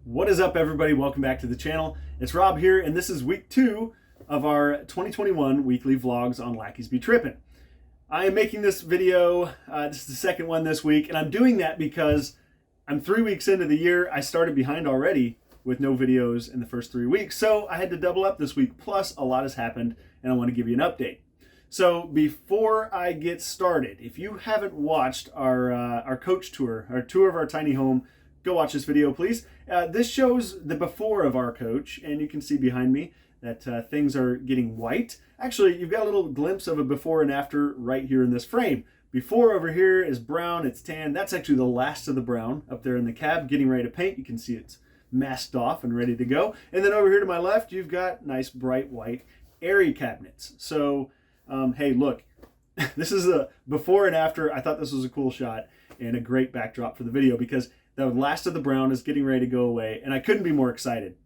What is up, everybody? Welcome back to the channel. It's Rob here, and this is week 2 of our 2021 weekly vlogs on Lackeys be Trippin. I am making this video, this is the second one this week, and I'm doing that because I'm 3 weeks into the year. I started behind already with no videos in the first 3 weeks, so I had to double up this week, plus a lot has happened, and I want to give you an update. So before I get started, if you haven't watched our coach tour, our tour of our tiny home, go watch this video, please. This shows the before of our coach, and you can see behind me that things are getting white. Actually, you've got a little glimpse of a before and after right here in this frame. Before over here is brown, it's tan. That's actually the last of the brown up there in the cab, getting ready to paint. You can see it's masked off and ready to go. And then over here to my left, you've got nice bright white airy cabinets. So, hey, look, this is a before and after. I thought this was a cool shot and a great backdrop for the video because the last of the brown is getting ready to go away, and I couldn't be more excited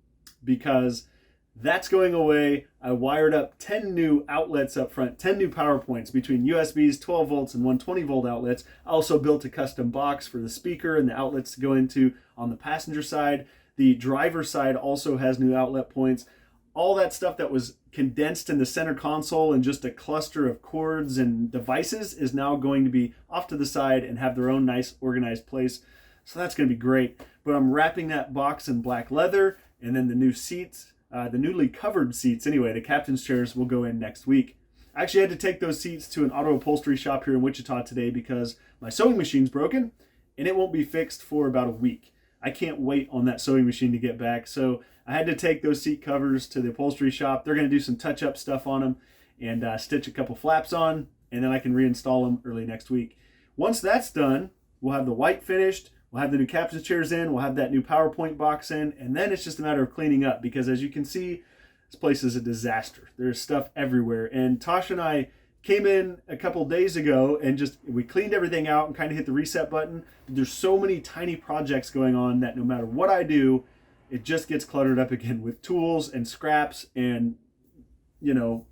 because that's going away. I wired up 10 new outlets up front, 10 new power points between USBs, 12 volts, and 120 volt outlets. I also built a custom box for the speaker and the outlets to go into on the passenger side. The driver side also has new outlet points. All that stuff that was condensed in the center console and just a cluster of cords and devices is now going to be off to the side and have their own nice organized place. So that's going to be great. But I'm wrapping that box in black leather, and then the new seats, the newly covered seats anyway, the captain's chairs will go in next week. I actually had to take those seats to an auto upholstery shop here in Wichita today because my sewing machine's broken and it won't be fixed for about a week. I can't wait on that sewing machine to get back. So I had to take those seat covers to the upholstery shop. They're going to do some touch-up stuff on them and stitch a couple flaps on, and then I can reinstall them early next week. Once that's done, we'll have the white finished. We'll have the new captain's chairs in, we'll have that new PowerPoint box in, and then it's just a matter of cleaning up because as you can see, this place is a disaster. There's stuff everywhere. And Tosha and I came in a couple days ago and we cleaned everything out and kind of hit the reset button. There's so many tiny projects going on that no matter what I do, it just gets cluttered up again with tools and scraps and,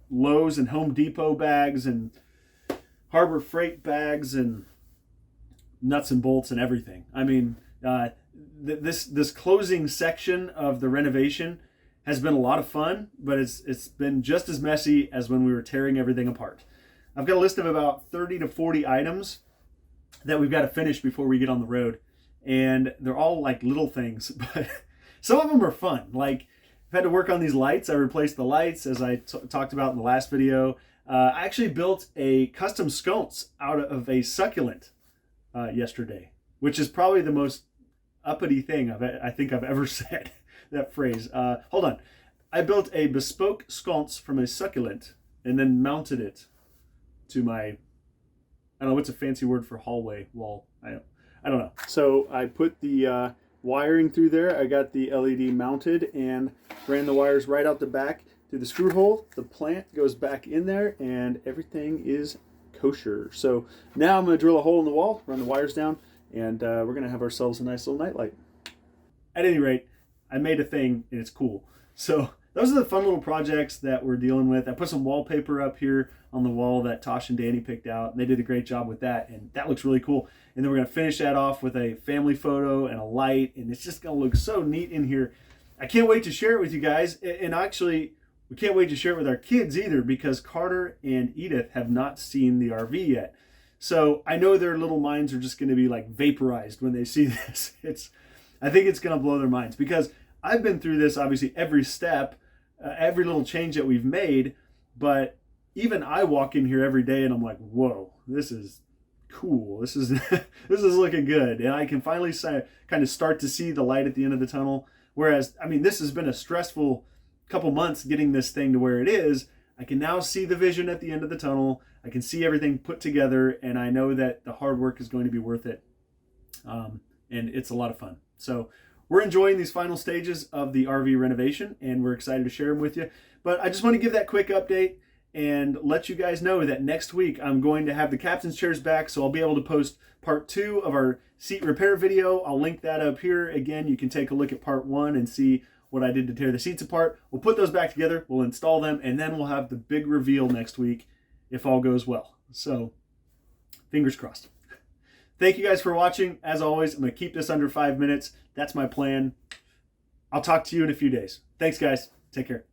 Lowe's and Home Depot bags and Harbor Freight bags and nuts and bolts and everything. I mean, this closing section of the renovation has been a lot of fun, but it's been just as messy as when we were tearing everything apart. I've got a list of about 30 to 40 items that we've got to finish before we get on the road, and they're all like little things, but some of them are fun. Like I've had to work on these lights. I replaced the lights as I talked about in the last video. I actually built a custom sconce out of a succulent yesterday, which is probably the most uppity thing I think I've ever said, that phrase. Hold on. I built a bespoke sconce from a succulent and then mounted it to my, I don't know, what's a fancy word for hallway wall? I don't know. So I put the wiring through there. I got the LED mounted and ran the wires right out the back through the screw hole. The plant goes back in there and everything is kosher. So now I'm going to drill a hole in the wall, run the wires down, and we're going to have ourselves a nice little nightlight. At any rate, I made a thing and it's cool. So those are the fun little projects that we're dealing with. I put some wallpaper up here on the wall that Tosh and Danny picked out, and they did a great job with that, and that looks really cool. And then we're going to finish that off with a family photo and a light, and it's just going to look so neat in here. I can't wait to share it with you guys, and actually we can't wait to share it with our kids either because Carter and Edith have not seen the RV yet. So I know their little minds are just going to be like vaporized when they see this. I think it's going to blow their minds because I've been through this, obviously, every step, every little change that we've made. But even I walk in here every day and I'm like, whoa, this is cool. This is this is looking good. And I can finally kind of start to see the light at the end of the tunnel. Whereas, I mean, this has been a stressful couple months getting this thing to where it is. I can now see the vision at the end of the tunnel. I can see everything put together, and I know that the hard work is going to be worth it. And it's a lot of fun. So we're enjoying these final stages of the RV renovation, and we're excited to share them with you. But I just want to give that quick update and let you guys know that next week I'm going to have the captain's chairs back, so I'll be able to post part 2 of our seat repair video. I'll link that up here. Again, you can take a look at part 1 and see what I did to tear the seats apart. We'll put those back together, we'll install them, and then we'll have the big reveal next week if all goes well. So, fingers crossed. Thank you guys for watching. As always, I'm going to keep this under 5 minutes. That's my plan. I'll talk to you in a few days. Thanks, guys. Take care.